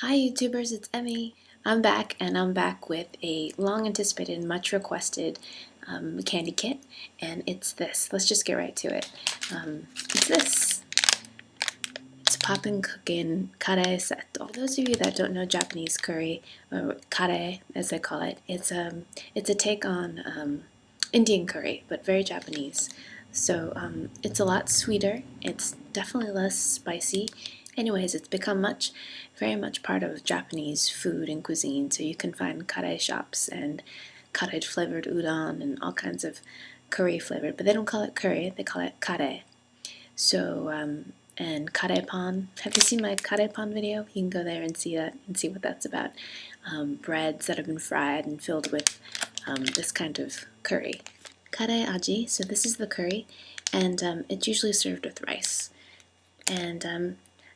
Hi YouTubers, it's Emmy. I'm back and I'm back with a long anticipated, much requested candy kit, and it's this. Let's just get right to it. It's this. It's Popin Cookin Kare set. For those of you that don't know Japanese curry, or kare as they call it, it's a take on Indian curry, but very Japanese. So it's a lot sweeter. It's definitely less spicy. Anyways, it's become very much part of Japanese food and cuisine. So you can find kare shops and kare flavored udon and all kinds of curry flavored, but they don't call it curry, they call it kare. So, and kare pan. Have you seen my kare pan video? You can go there and see that and see what that's about. Breads that have been fried and filled with this kind of curry. Kare aji, so this is the curry, and it's usually served with rice.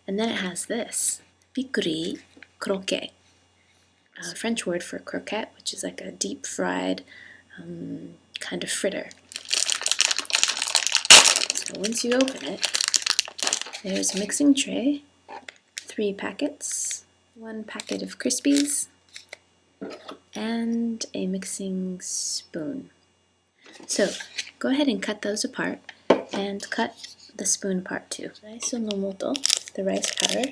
And then it has this, bikuri croquette, a French word for croquette, which is like a deep fried kind of fritter. So once you open it, there's a mixing tray, 3 packets, 1 packet of Crispies, and a mixing spoon. So go ahead and cut those apart, and cut the spoon apart too. Rice no moto, the rice powder.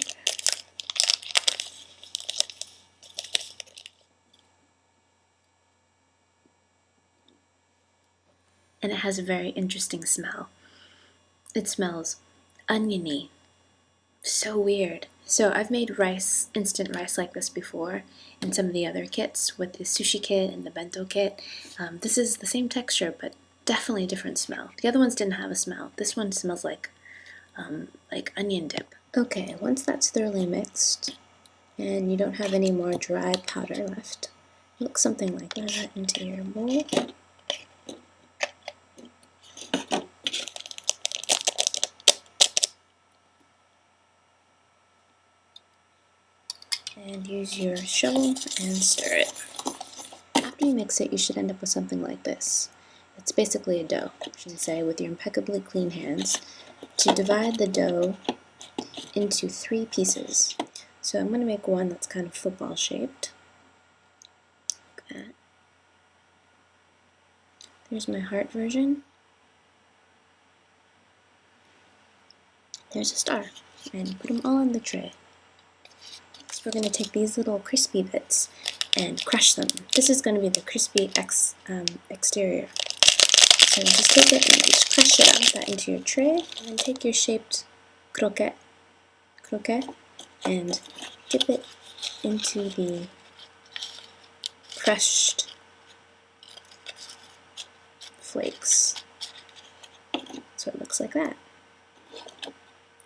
And it has a very interesting smell. It smells oniony. So weird. So I've made rice, instant rice like this before in some of the other kits with the Sushi kit and the Bento kit. This is the same texture, but definitely a different smell. The other ones didn't have a smell. This one smells like onion dip. Okay, once that's thoroughly mixed and you don't have any more dry powder left, look something like that into your bowl. And use your shovel and stir it. After you mix it, you should end up with something like this. It's basically a dough, I should say, with your impeccably clean hands, to divide the dough into 3 pieces. So I'm going to make one that's kind of football shaped. Like that. There's my heart version. There's a star. And put them all on the tray. So we're going to take these little crispy bits and crush them. This is going to be the crispy exterior. So just take it and just crush it out that into your tray, and then take your shaped croquette and dip it into the crushed flakes. So it looks like that.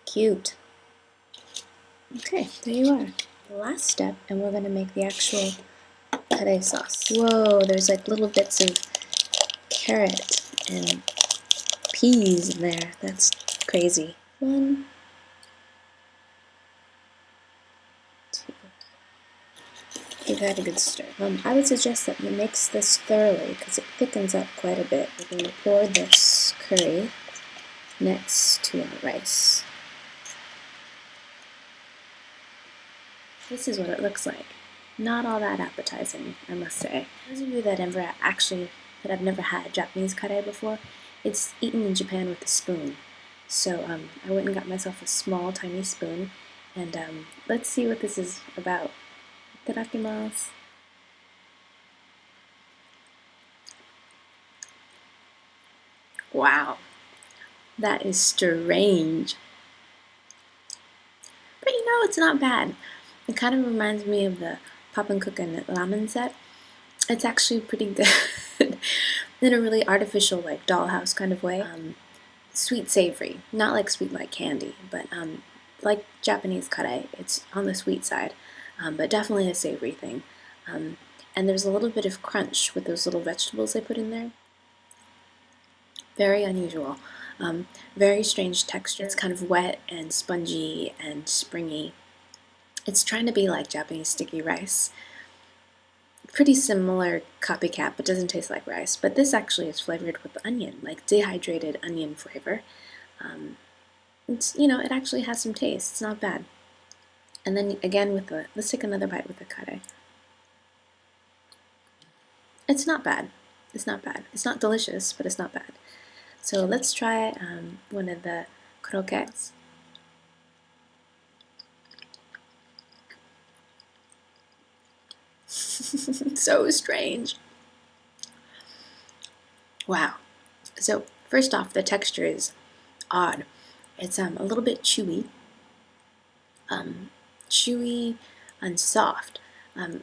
Cute. Okay, there you are. The last step, and we're going to make the actual kare sauce. Whoa, there's like little bits of carrot and peas in there. That's crazy. 1, 2. Give that a good stir. I would suggest that you mix this thoroughly because it thickens up quite a bit. We're going to pour this curry next to our rice. This is what it looks like. Not all that appetizing, I must say. Those of you that have never had Japanese kare before, it's eaten in Japan with a spoon. So I went and got myself a small, tiny spoon, and let's see what this is about. Itadakimasu. Wow, that is strange. But you know, it's not bad. It kind of reminds me of the Popin Cookin ramen set. It's actually pretty good in a really artificial, like dollhouse kind of way. Sweet savory, not like sweet like candy, but like Japanese kare, it's on the sweet side, but definitely a savory thing. And there's a little bit of crunch with those little vegetables they put in there. Very unusual. Very strange texture. It's kind of wet and spongy and springy. It's trying to be like Japanese sticky rice. Pretty similar copycat, but doesn't taste like rice. But this actually is flavored with onion, like dehydrated onion flavor. It actually has some taste. It's not bad. And then again let's take another bite with the kare. It's not bad. It's not bad. It's not delicious, but it's not bad. So let's try one of the croquettes. So strange. Wow. So first off, the texture is odd. It's a little bit chewy, chewy and soft.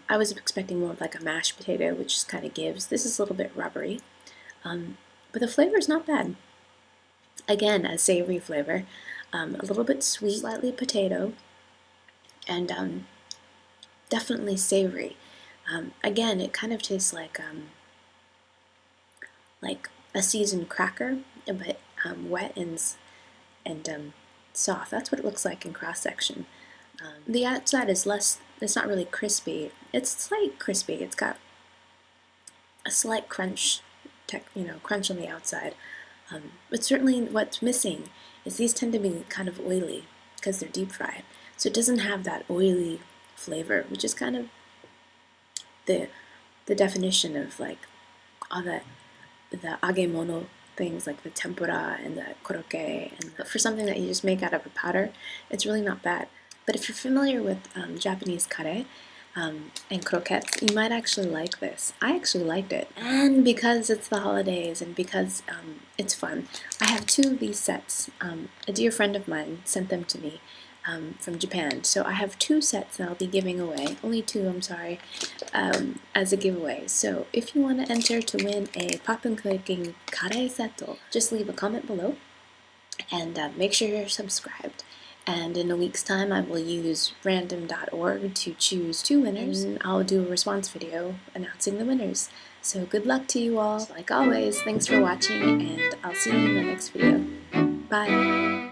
I was expecting more of like a mashed potato, which just kind of gives. This is a little bit rubbery, but the flavor is not bad. Again, a savory flavor, a little bit sweet, slightly potato, and definitely savory. Again, it kind of tastes like a seasoned cracker, but wet and soft. That's what it looks like in cross section. The outside is less. It's not really crispy. It's slight crispy. It's got a slight crunch, crunch on the outside. But certainly, what's missing is these tend to be kind of oily because they're deep fried. So it doesn't have that oily flavor, which is kind of the definition of like all the agemono things like the tempura and the koroke, and for something that you just make out of a powder, it's really not bad. But if you're familiar with Japanese kare and croquettes, you might actually like this. I actually liked it, and because it's the holidays and because it's fun, I have two of these sets. A dear friend of mine sent them to me from Japan, so I have two sets that I'll be giving away. Only two, I'm sorry, as a giveaway. So if you want to enter to win a Popin Cookin Kare Seto, just leave a comment below and make sure you're subscribed. And in a week's time, I will use random.org to choose two winners, and I'll do a response video announcing the winners. So good luck to you all. Like always, thanks for watching, and I'll see you in the next video. Bye!